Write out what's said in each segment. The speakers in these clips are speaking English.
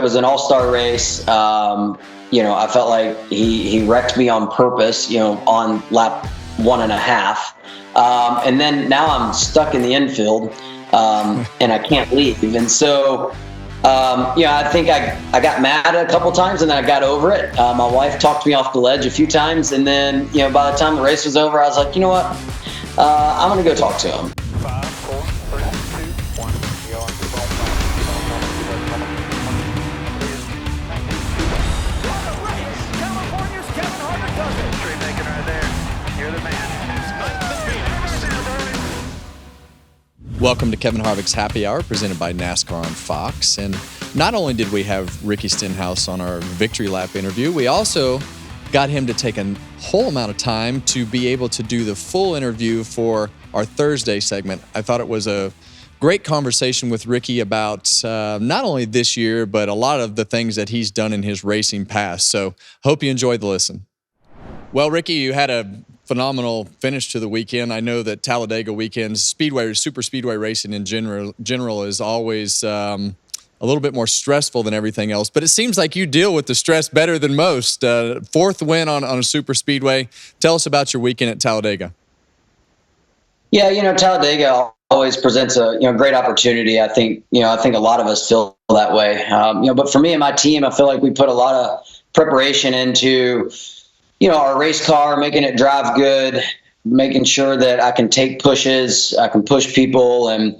was an all-star race. I felt like he wrecked me on purpose, on lap 1.5. And then now I'm stuck in the infield, and I can't leave. And so, I think I got mad a couple times, and then I got over it. My wife talked me off the ledge a few times, and then, by the time the race was over, I was like, you know what? I'm going to go talk to him. 5, 4, 3, 2, 1. California's Kevin Harvick does it. Straight naked right there. You're the man. Welcome to Kevin Harvick's Happy Hour, presented by NASCAR on Fox. And not only did we have Ricky Stenhouse on our victory lap interview, we also got him to take a whole amount of time to be able to do the full interview for our Thursday segment. I thought it was a great conversation with Ricky about not only this year, but a lot of the things that he's done in his racing past. So hope you enjoyed the listen. Well, Ricky, you had a phenomenal finish to the weekend. I know that Talladega weekends, super speedway racing in general is always a little bit more stressful than everything else, but it seems like you deal with the stress better than most. Fourth win on a super speedway. Tell us about your weekend at Talladega. Yeah, Talladega always presents a great opportunity. I think a lot of us feel that way. But for me and my team, I feel like we put a lot of preparation into our race car, making it drive good, making sure that I can take pushes, I can push people, and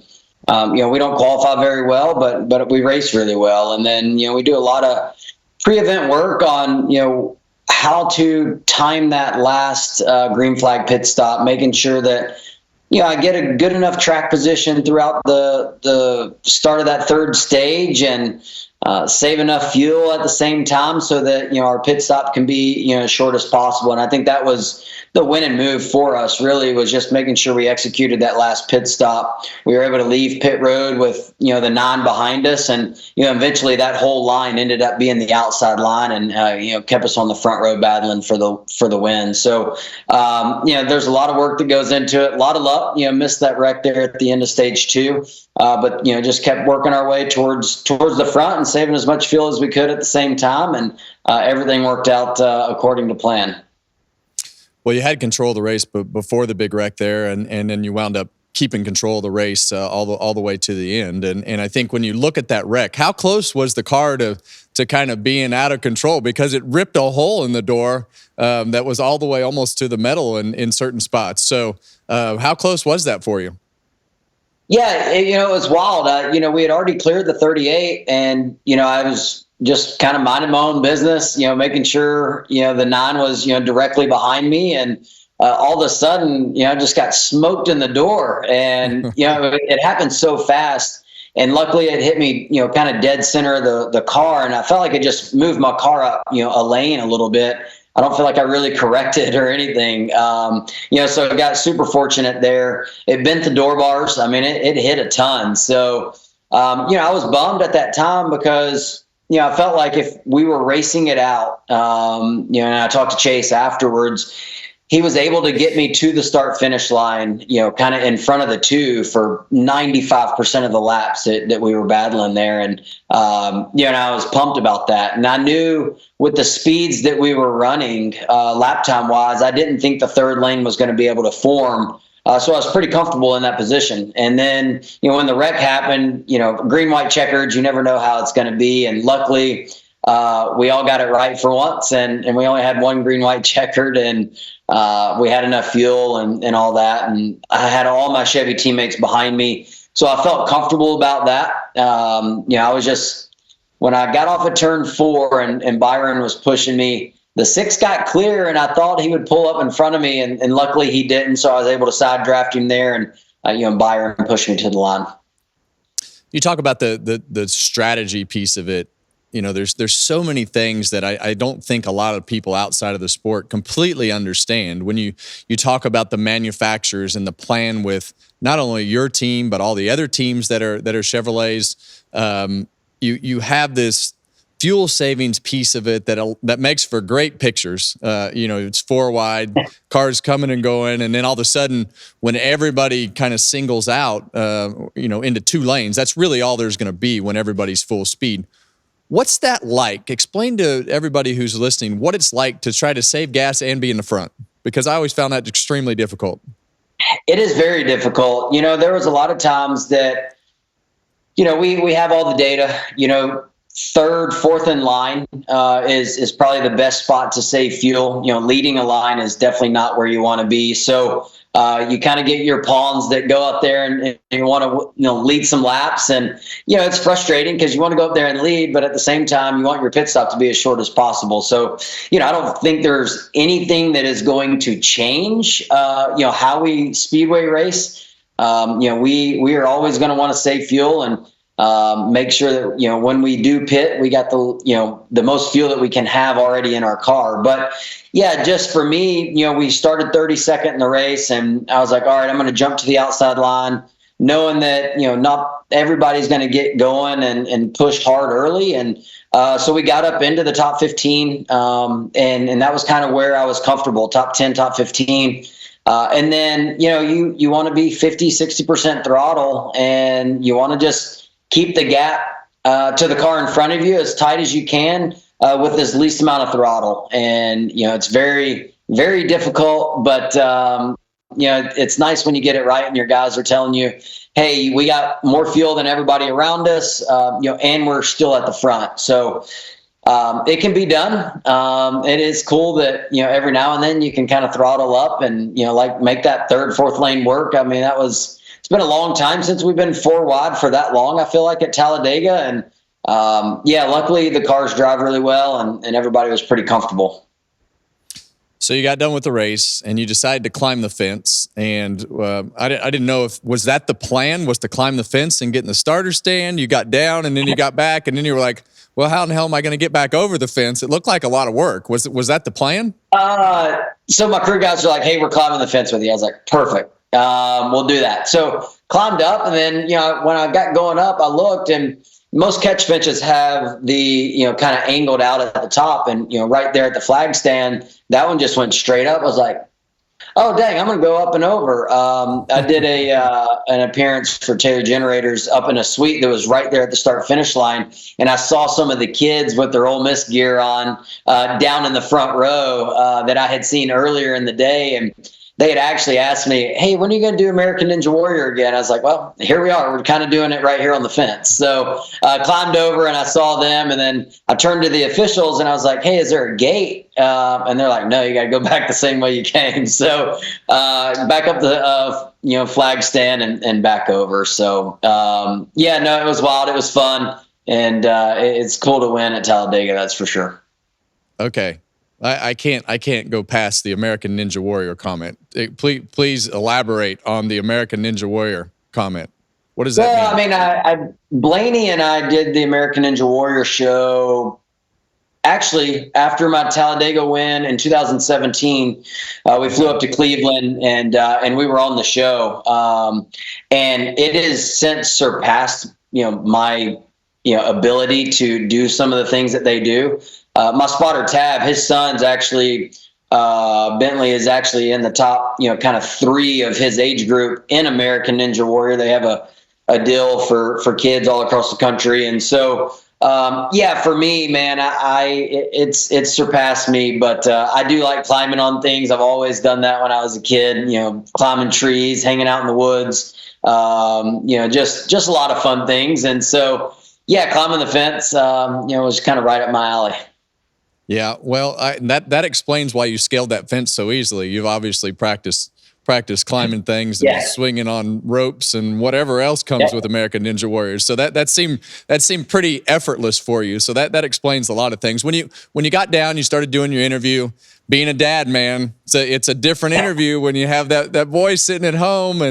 we don't qualify very well, but we race really well. And then we do a lot of pre-event work on how to time that last green flag pit stop, making sure that I get a good enough track position throughout the start of that third stage, and save enough fuel at the same time so that our pit stop can be as short as possible. And I think that was the winning move for us, really, was just making sure we executed that last pit stop. We were able to leave pit road with the 9 behind us, and eventually that whole line ended up being the outside line, and kept us on the front row battling for the win. So there's a lot of work that goes into it, a lot of luck. Missed that wreck there at the end of stage 2, but just kept working our way towards the front and saving as much fuel as we could at the same time, and everything worked out according to plan. Well, you had control of the race before the big wreck there, and then you wound up keeping control of the race all the way to the end. And I think when you look at that wreck, how close was the car to kind of being out of control? Because it ripped a hole in the door that was all the way almost to the metal in certain spots. So how close was that for you? Yeah, it was wild. We had already cleared the 38, and I was just kind of minding my own business, making sure the 9 was directly behind me, and all of a sudden I just got smoked in the door, and it happened so fast, and luckily it hit me kind of dead center of the car, and I felt like it just moved my car up a lane a little bit. I don't feel like I really corrected or anything. So I got super fortunate there. It bent the door bars. I mean, it hit a ton. So, I was bummed at that time because, I felt like if we were racing it out, and I talked to Chase afterwards, he was able to get me to the start finish line, kind of in front of the 2 for 95% of the laps that we were battling there. And, I was pumped about that. And I knew with the speeds that we were running, lap time wise, I didn't think the third lane was going to be able to form. So I was pretty comfortable in that position. And then, when the wreck happened, green, white checkered, you never know how it's going to be. And luckily, we all got it right for once, and we only had one green, white checkered, and we had enough fuel and all that. And I had all my Chevy teammates behind me. So I felt comfortable about that. I was just, when I got off of turn 4 and Byron was pushing me, the 6 got clear, and I thought he would pull up in front of me, and luckily he didn't. So I was able to side draft him there, and Byron pushed me to the line. You talk about the strategy piece of it. There's so many things that I don't think a lot of people outside of the sport completely understand. When you talk about the manufacturers and the plan with not only your team but all the other teams that are Chevrolets, you have this fuel savings piece of it that makes for great pictures. It's 4 wide, cars coming and going, and then all of a sudden, when everybody kind of singles out, into 2 lanes, that's really all there's going to be when everybody's full speed. What's that like? Explain to everybody who's listening what it's like to try to save gas and be in the front, because I always found that extremely difficult. It is very difficult. There was a lot of times that, we have all the data, third, fourth in line is probably the best spot to save fuel. Leading a line is definitely not where you want to be. So you kind of get your pawns that go up there and you want to lead some laps, and it's frustrating because you want to go up there and lead, but at the same time you want your pit stop to be as short as possible. So I don't think there's anything that is going to change how we speedway race. We are always going to want to save fuel and make sure that when we do pit, we got the most fuel that we can have already in our car. But yeah, just for me, we started 32nd in the race, and I was like, all right, I'm going to jump to the outside line, knowing that not everybody's going to get going and push hard early. And so we got up into the top 15, and that was kind of where I was comfortable, top 10, top 15. And then you want to be 50, 60% throttle, and you want to just keep the gap to the car in front of you as tight as you can with as least amount of throttle. And, it's very, very difficult, but, it's nice when you get it right and your guys are telling you, hey, we got more fuel than everybody around us, and we're still at the front. So it can be done. It is cool that, every now and then you can kind of throttle up and, make that third, fourth lane work. I mean, it's been a long time since we've been four wide for that long, I feel like, at Talladega. And luckily the cars drive really well, and everybody was pretty comfortable. So you got done with the race and you decided to climb the fence. And I didn't know was that the plan, was to climb the fence and get in the starter stand? You got down and then you got back, and then you were like, well, how in the hell am I going to get back over the fence? It looked like a lot of work. Was that the plan? So my crew guys were like, hey, we're climbing the fence with you. I was like, perfect. We'll do that. So climbed up, and then, when I got going up, I looked, and most catch fences have the, kind of angled out at the top, and, right there at the flag stand, that one just went straight up. I was like, oh, dang, I'm going to go up and over. I did an appearance for Taylor Generators up in a suite that was right there at the start finish line. And I saw some of the kids with their Ole Miss gear on down in the front row that I had seen earlier in the day. And they had actually asked me, hey, when are you going to do American Ninja Warrior again? I was like, well, here we are. We're kind of doing it right here on the fence. So I climbed over and I saw them, and then I turned to the officials and I was like, hey, is there a gate? And they're like, no, you got to go back the same way you came. So back up the flag stand and back over. So it was wild. It was fun. And it's cool to win at Talladega, that's for sure. Okay. I can't go past the American Ninja Warrior comment. Please elaborate on the American Ninja Warrior comment. What does that mean? I mean, Blaney and I did the American Ninja Warrior show actually after my Talladega win in 2017. We flew up to Cleveland and we were on the show. And it has since surpassed my ability to do some of the things that they do. My spotter Tab, his son's actually Bentley is actually in the top, kind of 3 of his age group in American Ninja Warrior. They have a deal for kids all across the country, and so for me, man, it's surpassed me. But I do like climbing on things. I've always done that when I was a kid. Climbing trees, hanging out in the woods. Just a lot of fun things, and so climbing the fence, was kind of right up my alley. Yeah, well, that explains why you scaled that fence so easily. You've obviously practiced climbing things and swinging on ropes and whatever else comes with American Ninja Warriors. So that seemed pretty effortless for you. So that explains a lot of things. When you got down, you started doing your interview. Being a dad, man, it's a different interview when you have that boy sitting at home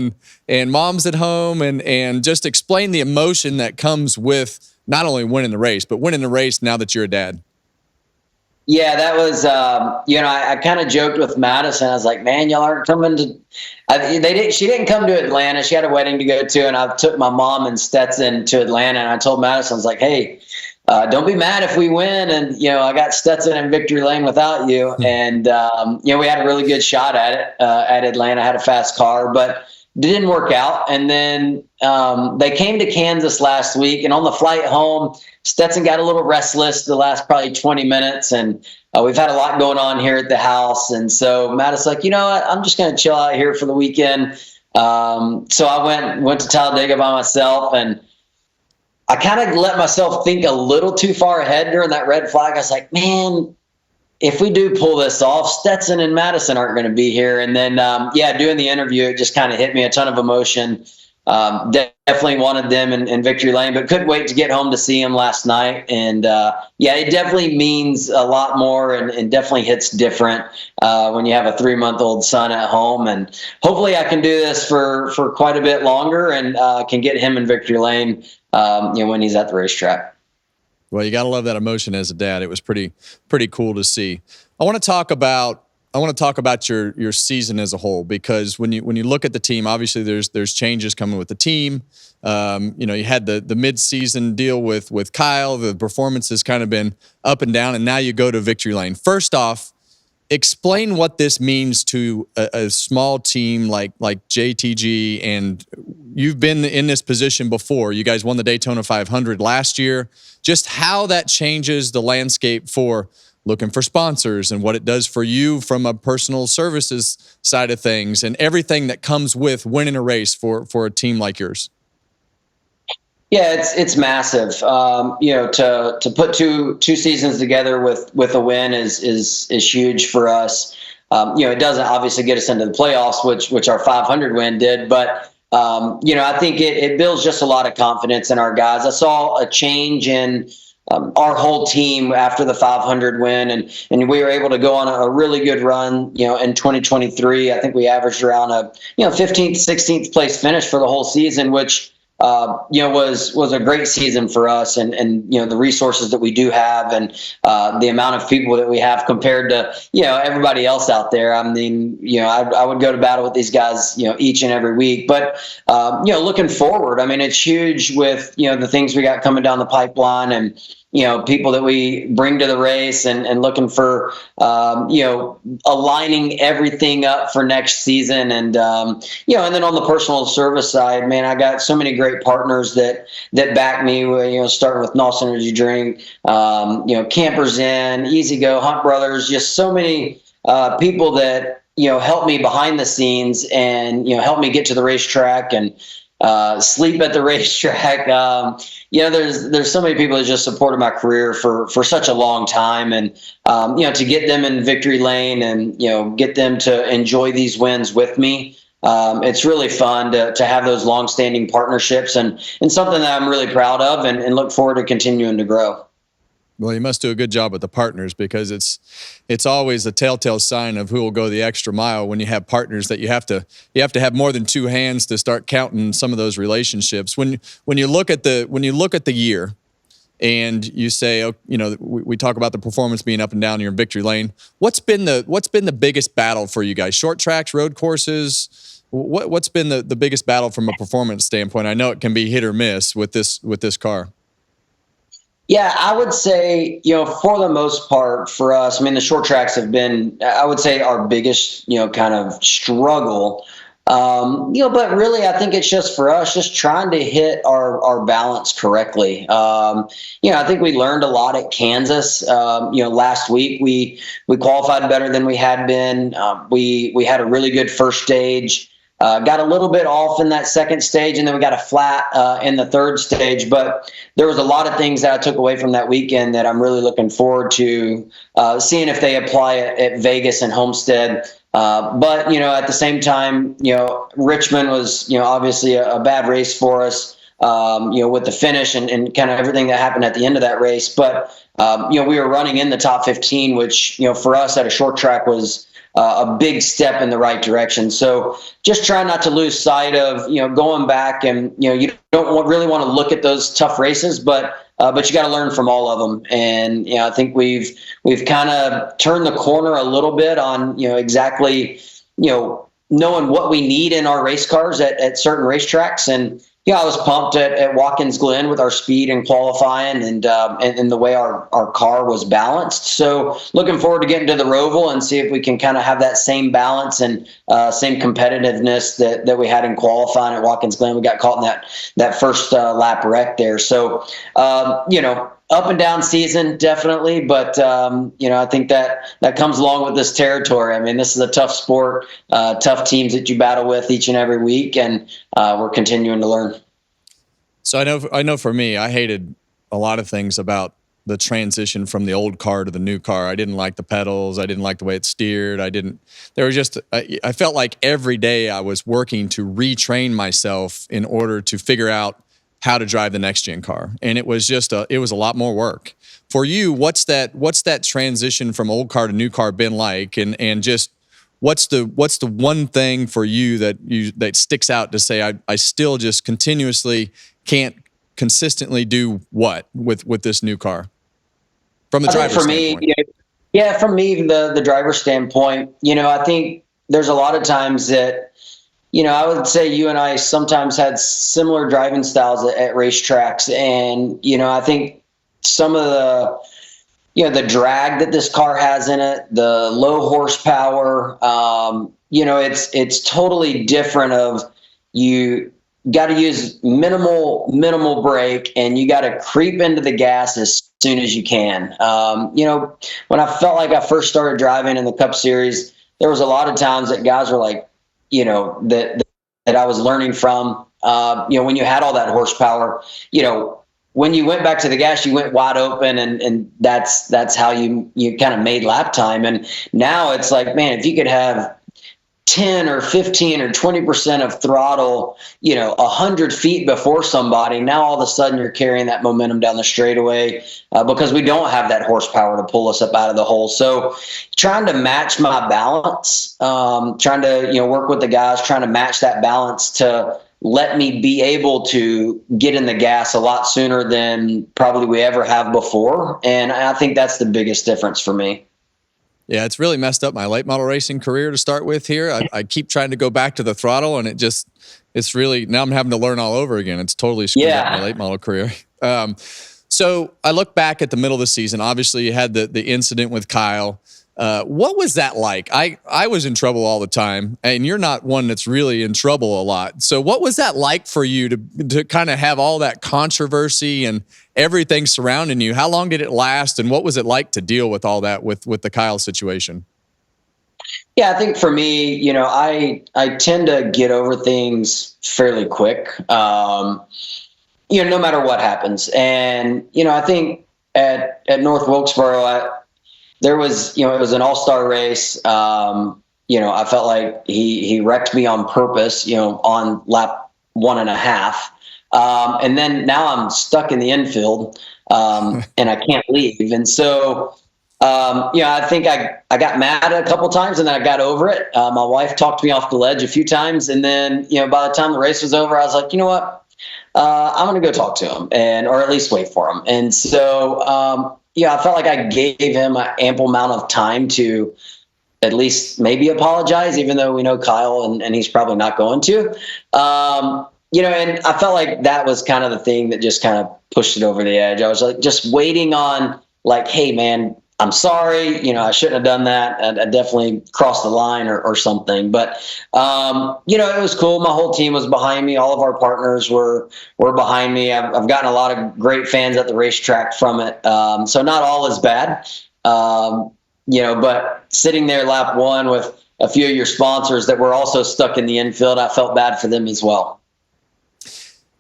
and mom's at home, and just explain the emotion that comes with not only winning the race, but winning the race now that you're a dad. Yeah, that was, I kind of joked with Madison. I was like, man, y'all aren't coming to, she didn't come to Atlanta. She had a wedding to go to, and I took my mom and Stetson to Atlanta, and I told Madison, I was like, hey, don't be mad if we win. And, I got Stetson in victory lane without you. And, we had a really good shot at it, at Atlanta. I had a fast car, but didn't work out. And then they came to Kansas last week, and on the flight home, Stetson got a little restless the last probably 20 minutes. And we've had a lot going on here at the house. And so Matt is like, you know what, I'm just going to chill out here for the weekend. So I went to Talladega by myself, and I kind of let myself think a little too far ahead during that red flag. I was like, man, if we do pull this off, Stetson and Madison aren't going to be here. And then, doing the interview, it just kind of hit me, a ton of emotion. Definitely wanted them in victory lane, but couldn't wait to get home to see him last night. And it definitely means a lot more, and definitely hits different when you have a 3-month-old son at home. And hopefully I can do this for quite a bit longer, and can get him in victory lane when he's at the racetrack. Well, you got to love that emotion as a dad. It was pretty cool to see. I want to talk about your season as a whole, because when you look at the team, obviously there's changes coming with the team. You had the mid-season deal with Kyle. The performance has kind of been up and down, and now you go to victory lane. First off, explain what this means to a small team like JTG, and you've been in this position before. You guys won the Daytona 500 last year. Just how that changes the landscape for looking for sponsors, and what it does for you from a personal services side of things, and everything that comes with winning a race for a team like yours. Yeah, it's massive. To put two seasons together with a win is huge for us. It doesn't obviously get us into the playoffs, which our 500 win did, but I think it builds just a lot of confidence in our guys. I saw a change in our whole team after the 500 win, and we were able to go on a really good run. In 2023, I think we averaged around a 15th, 16th place finish for the whole season, which was a great season for us, and the resources that we do have, and the amount of people that we have compared to everybody else out there. I mean, I would go to battle with these guys each and every week. But looking forward, I mean, it's huge with the things we got coming down the pipeline, and people that we bring to the race, and looking for, aligning everything up for next season. And then on the personal service side, man, I got so many great partners that back me, starting with NOS Energy Drink, Campers Inn, Easy Go, Hunt Brothers, just so many people that, help me behind the scenes, and, help me get to the racetrack and sleep at the racetrack. There's so many people that just supported my career for such a long time, and to get them in victory lane, and get them to enjoy these wins with me. It's really fun to have those long-standing partnerships, and something that I'm really proud of, and look forward to continuing to grow. Well, you must do a good job with the partners, because it's always a telltale sign of who will go the extra mile when you have partners that you have to have more than two hands to start counting some of those relationships. When you look at the year, and you say, we talk about the performance being up and down, you're in victory lane. What's been the biggest battle for you guys? Short tracks, road courses? What's been the biggest battle from a performance standpoint? I know it can be hit or miss with this car. Yeah, I would say, for the most part for us, I mean, the short tracks have been, I would say, our biggest, kind of struggle. But really, I think it's just for us, just trying to hit our balance correctly. I think we learned a lot at Kansas. Last week we qualified better than we had been. We had a really good first stage. Got a little bit off in that second stage, and then we got a flat in the third stage. But there was a lot of things that I took away from that weekend that I'm really looking forward to seeing if they apply it at Vegas and Homestead. But at the same time, Richmond was obviously a bad race for us. With the finish and kind of everything that happened at the end of that race. But we were running in the top 15, which for us at a short track was a big step in the right direction. So just try not to lose sight of, going back, and, you don't really want to look at those tough races, but you got to learn from all of them. And, I think we've kind of turned the corner a little bit on, exactly, knowing what we need in our race cars at certain racetracks. And, Yeah, I was pumped at Watkins Glen with our speed and qualifying and the way our car was balanced. So looking forward to getting to the Roval and see if we can kind of have that same balance and same competitiveness that we had in qualifying at Watkins Glen. We got caught in that first lap wreck there. So, up and down season, definitely. But, I think that comes along with this territory. I mean, this is a tough sport, tough teams that you battle with each and every week, and we're continuing to learn. So I know for me, I hated a lot of things about the transition from the old car to the new car. I didn't like the pedals. I didn't like the way it steered. I felt like every day I was working to retrain myself in order to figure out how to drive the next gen car. And it was a lot more work. For you, what's that transition from old car to new car been like? And just what's the one thing for you that sticks out to say, I still just continuously can't consistently do what with this new car from the driver's standpoint? From me, the driver's standpoint, I think there's a lot of times that, I would say you and I sometimes had similar driving styles at racetracks. And, I think some of the drag that this car has in it, the low horsepower, it's totally different of you got to use minimal brake, and you got to creep into the gas as soon as you can. When I felt like I first started driving in the Cup Series, there was a lot of times that guys were like, that I was learning from, when you had all that horsepower, when you went back to the gas, you went wide open, and that's how you kind of made lap time. And now it's like, man, if you could have 10 or 15 or 20% of throttle, 100 feet before somebody, now all of a sudden you're carrying that momentum down the straightaway because we don't have that horsepower to pull us up out of the hole. So trying to match my balance, trying to, work with the guys, trying to match that balance to let me be able to get in the gas a lot sooner than probably we ever have before. And I think that's the biggest difference for me. Yeah, it's really messed up my late model racing career to start with here. I keep trying to go back to the throttle, and it's really, now I'm having to learn all over again. It's totally screwed up my late model career. So I look back at the middle of the season. Obviously, you had the incident with Kyle. What was that like? I was in trouble all the time, and you're not one that's really in trouble a lot. So what was that like for you to kind of have all that controversy and everything surrounding you? How long did it last, and what was it like to deal with all that with the Kyle situation? Yeah, I think for me, I tend to get over things fairly quick, no matter what happens. And, I think at North Wilkesboro, there was, it was an all-star race. I felt like he wrecked me on purpose, on lap 1.5. And then now I'm stuck in the infield, and I can't leave. And so, I think I got mad a couple times, and then I got over it. My wife talked me off the ledge a few times. And then, by the time the race was over, I was like, you know what? I'm going to go talk to him or at least wait for him. And so, I felt like I gave him an ample amount of time to at least maybe apologize, even though we know Kyle and he's probably not going to. And I felt like that was kind of the thing that just kind of pushed it over the edge. I was like just waiting on like, hey, man, I'm sorry. I shouldn't have done that. I definitely crossed the line or something. But, it was cool. My whole team was behind me. All of our partners were behind me. I've gotten a lot of great fans at the racetrack from it. So not all is bad, but sitting there lap one with a few of your sponsors that were also stuck in the infield, I felt bad for them as well.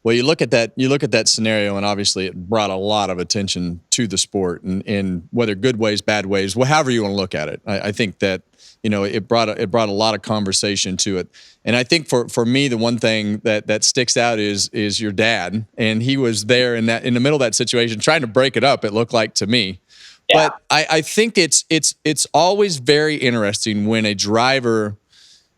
Well, you look at that scenario, and obviously it brought a lot of attention to the sport, and whether good ways, bad ways, however you want to look at it. I think that it brought a lot of conversation to it, and I think for me the one thing that sticks out is your dad, and he was there in the middle of that situation trying to break it up. It looked like to me. Yeah. But I think it's always very interesting when a driver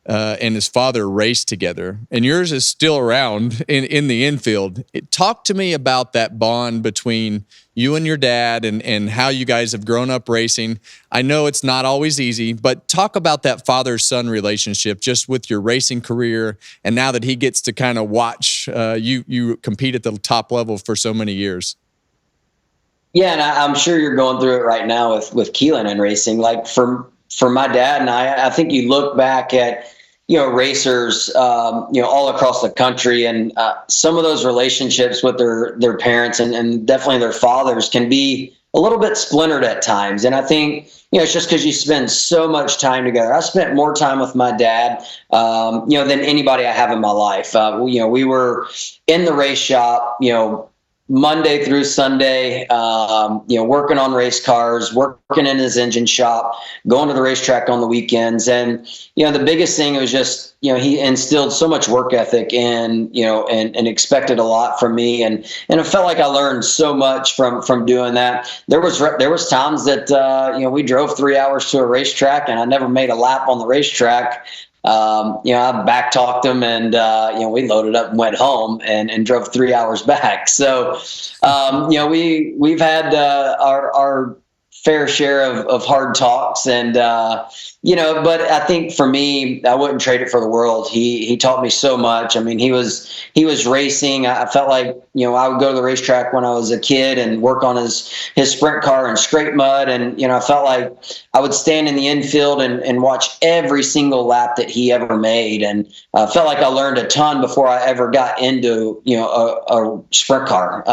and his father raced together, and yours is still around in the infield. Talk to me about that bond between you and your dad and how you guys have grown up racing. I know it's not always easy, but talk about that father-son relationship just with your racing career, and now that he gets to kind of watch you compete at the top level for so many years. Yeah, and I'm sure you're going through it right now with Keelan and racing. Like for my dad and I think you look back at, racers, all across the country, and some of those relationships with their parents and definitely their fathers can be a little bit splintered at times. And I think, it's just because you spend so much time together. I spent more time with my dad, than anybody I have in my life. We were in the race shop, Monday through Sunday, working on race cars, working in his engine shop, going to the racetrack on the weekends. And, the biggest thing was just, he instilled so much work ethic and expected a lot from me. And it felt like I learned so much from doing that. There was times that, we drove 3 hours to a racetrack and I never made a lap on the racetrack. I back talked him and, we loaded up and went home and drove 3 hours back. So, we've had, our fair share of hard talks and, but I think for me, I wouldn't trade it for the world. He taught me so much. I mean, he was racing. I felt like, I would go to the racetrack when I was a kid and work on his sprint car and scrape mud. And, I felt like I would stand in the infield and watch every single lap that he ever made. And I felt like I learned a ton before I ever got into, a sprint car,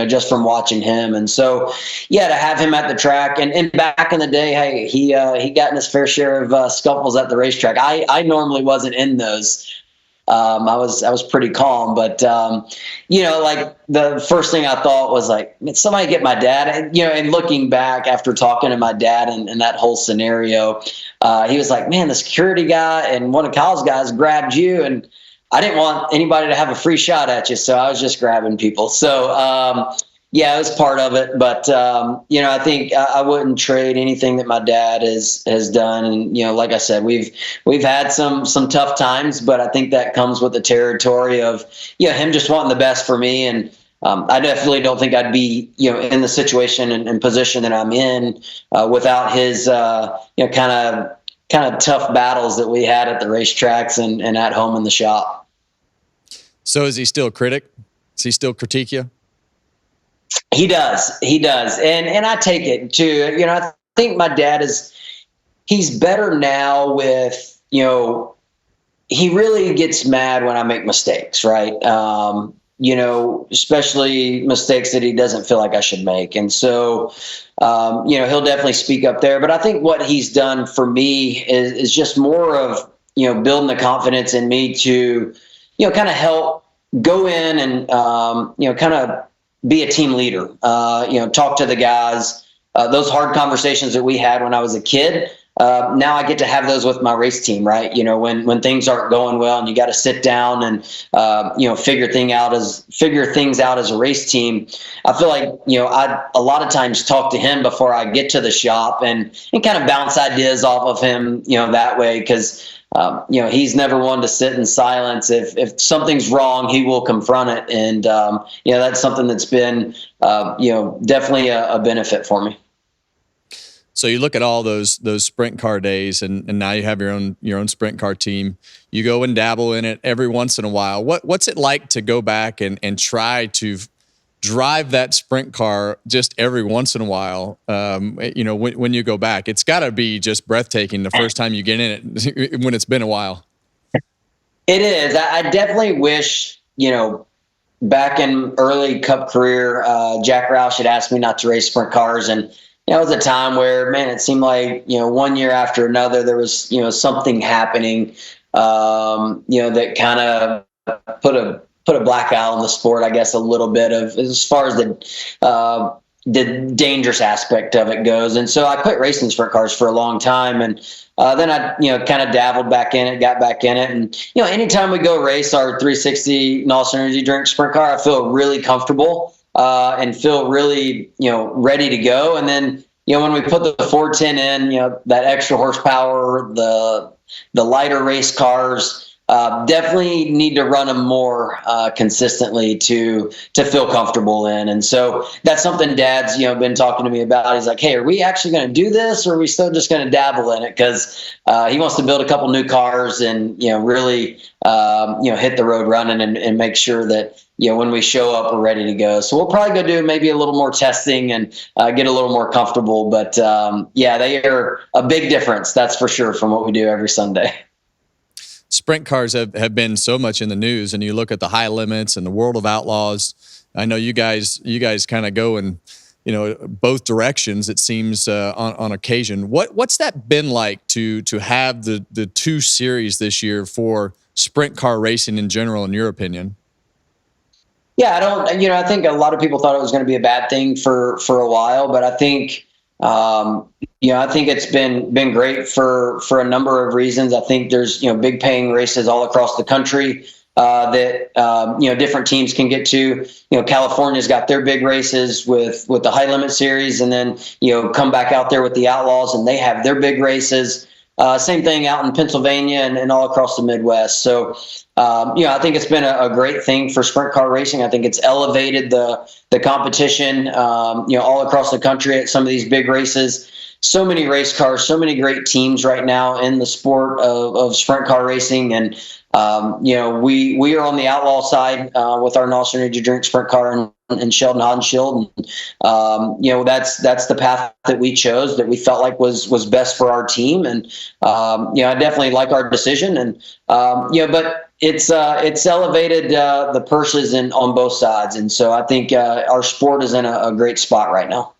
just from watching him. And so, yeah, to have him at the track and back in the day, hey, he got in his fair share of scuffles at the racetrack. I normally wasn't in those. I was pretty calm, but like the first thing I thought was like, somebody get my dad. And looking back after talking to my dad and that whole scenario, he was like, man, the security guy and one of Kyle's guys grabbed you, and I didn't want anybody to have a free shot at you, so I was just grabbing people. So yeah, it was part of it, but I think I wouldn't trade anything that my dad has done. And like I said, we've had some tough times, but I think that comes with the territory of him just wanting the best for me. And I definitely don't think I'd be in the situation and position that I'm in without his kind of tough battles that we had at the racetracks and at home in the shop. So is he still a critic? Does he still critique you? He does. And I take it too. I think my dad he's better now with, he really gets mad when I make mistakes, right? Especially mistakes that he doesn't feel like I should make. And so, he'll definitely speak up there. But I think what he's done for me is just more of, building the confidence in me to, kind of help go in and, kind of be a team leader, talk to the guys, those hard conversations that we had when I was a kid. Now I get to have those with my race team, right? When things aren't going well and you got to sit down and, figure things out as a race team. I feel like, I a lot of times talk to him before I get to the shop and kind of bounce ideas off of him, that way. 'Cause, he's never one to sit in silence. If something's wrong, he will confront it. And, that's something that's been, definitely a benefit for me. So you look at all those sprint car days, and now you have your own sprint car team. You go and dabble in it every once in a while. What's it like to go back and try to drive that sprint car just every once in a while? When you go back, it's got to be just breathtaking the first time you get in it when it's been a while. It is. I definitely wish, back in early Cup career, Jack Roush had asked me not to race sprint cars. And it was a time where, man, it seemed like, one year after another, there was, something happening, that kind of put a black eye on the sport, I guess, a little bit of as far as the dangerous aspect of it goes. And so I quit racing sprint cars for a long time. And then I, kind of dabbled back in it, got back in it. And, anytime we go race our 360 NOS Energy Drink sprint car, I feel really comfortable and feel really, ready to go. And then, when we put the 410 in, that extra horsepower, the the lighter race cars. Definitely need to run them more consistently to feel comfortable in. And so that's something Dad's been talking to me about. He's like, hey, are we actually going to do this, or are we still just going to dabble in it? Because he wants to build a couple new cars and really hit the road running and make sure that when we show up, we're ready to go. So we'll probably go do maybe a little more testing and get a little more comfortable. But they are a big difference, that's for sure, from what we do every Sunday. Sprint cars have been so much in the news, and you look at the high limits and the World of Outlaws. I know you guys kind of go in both directions, it seems, on occasion. What's that been like to have the two series this year for sprint car racing in general, in your opinion? Yeah, I think a lot of people thought it was going to be a bad thing for a while, but I think I think it's been great for a number of reasons. I think there's big paying races all across the country that different teams can get to. California's got their big races with the high limit series, and then come back out there with the Outlaws, and they have their big races. Same thing out in Pennsylvania and all across the Midwest. So, I think it's been a great thing for sprint car racing. I think it's elevated the competition, all across the country at some of these big races. So many race cars, so many great teams right now in the sport of sprint car racing. And, we are on the Outlaw side with our Noster Energy Drink sprint car and Sheldon Haudenschild. And, that's the path that we chose, that we felt like was best for our team. And, I definitely like our decision. And, but it's elevated the purses on both sides. And so I think our sport is in a great spot right now.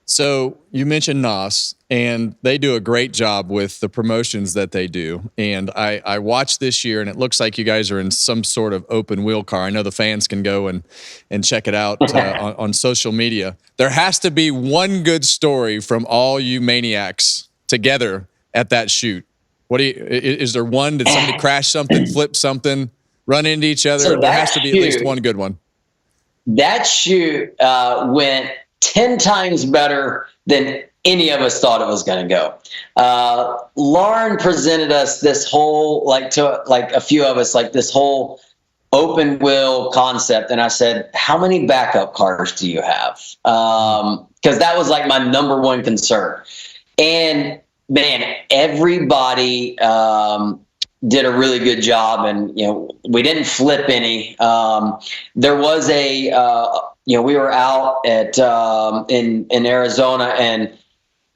So you mentioned NOS, and they do a great job with the promotions that they do. And I watched this year, and it looks like you guys are in some sort of open wheel car. I know the fans can go and check it out on social media. There has to be one good story from all you maniacs together at that shoot. Is there one? Did somebody crash something, flip something, run into each other? So there has to be at least one good one. That shoot went 10 times better than any of us thought it was going to go. Lauren presented us this whole, a few of us, this whole open wheel concept. And I said, how many backup cars do you have? Because that was my number one concern. And man, everybody did a really good job. And, we didn't flip any. There was we were out at in Arizona, and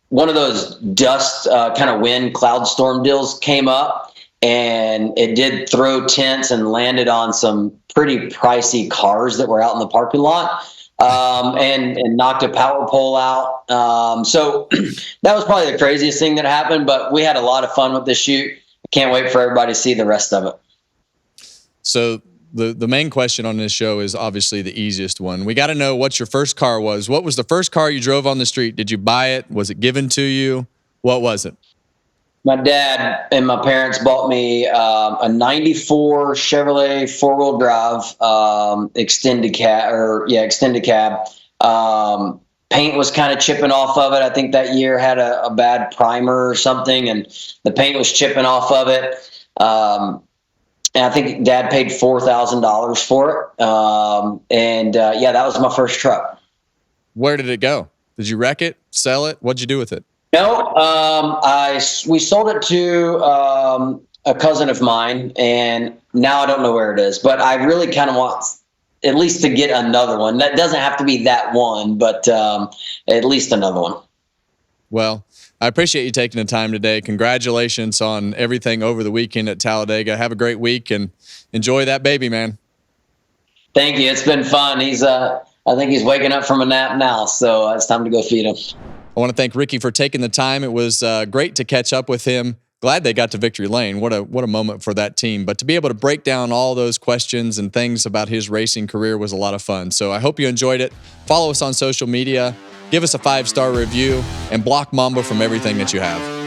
one of those dust kind of wind cloud storm deals came up, and it did throw tents and landed on some pretty pricey cars that were out in the parking lot, and knocked a power pole out. So that was probably the craziest thing that happened, but we had a lot of fun with this shoot. I can't wait for everybody to see the rest of it. So the main question on this show is obviously the easiest one. We got to know what your first car was. What was the first car you drove on the street? Did you buy it? Was it given to you? What was it? My dad and my parents bought me a 94 Chevrolet four-wheel drive extended cab. Paint was kind of chipping off of it. I think that year had a bad primer or something, and the paint was chipping off of it. And I think Dad paid $4,000 for it. That was my first truck. Where did it go? Did you wreck it, sell it? What'd you do with it? No, we sold it to a cousin of mine, and now I don't know where it is. But I really kind of want at least to get another one. That doesn't have to be that one, but at least another one. Well, I appreciate you taking the time today. Congratulations on everything over the weekend at Talladega. Have a great week and enjoy that baby, man. Thank you. It's been fun. I think he's waking up from a nap now, so it's time to go feed him. I want to thank Ricky for taking the time. It was great to catch up with him. Glad they got to victory lane. What a moment for that team. But to be able to break down all those questions and things about his racing career was a lot of fun. So I hope you enjoyed it. Follow us on social media. Give us a 5-star review and block Mamba from everything that you have.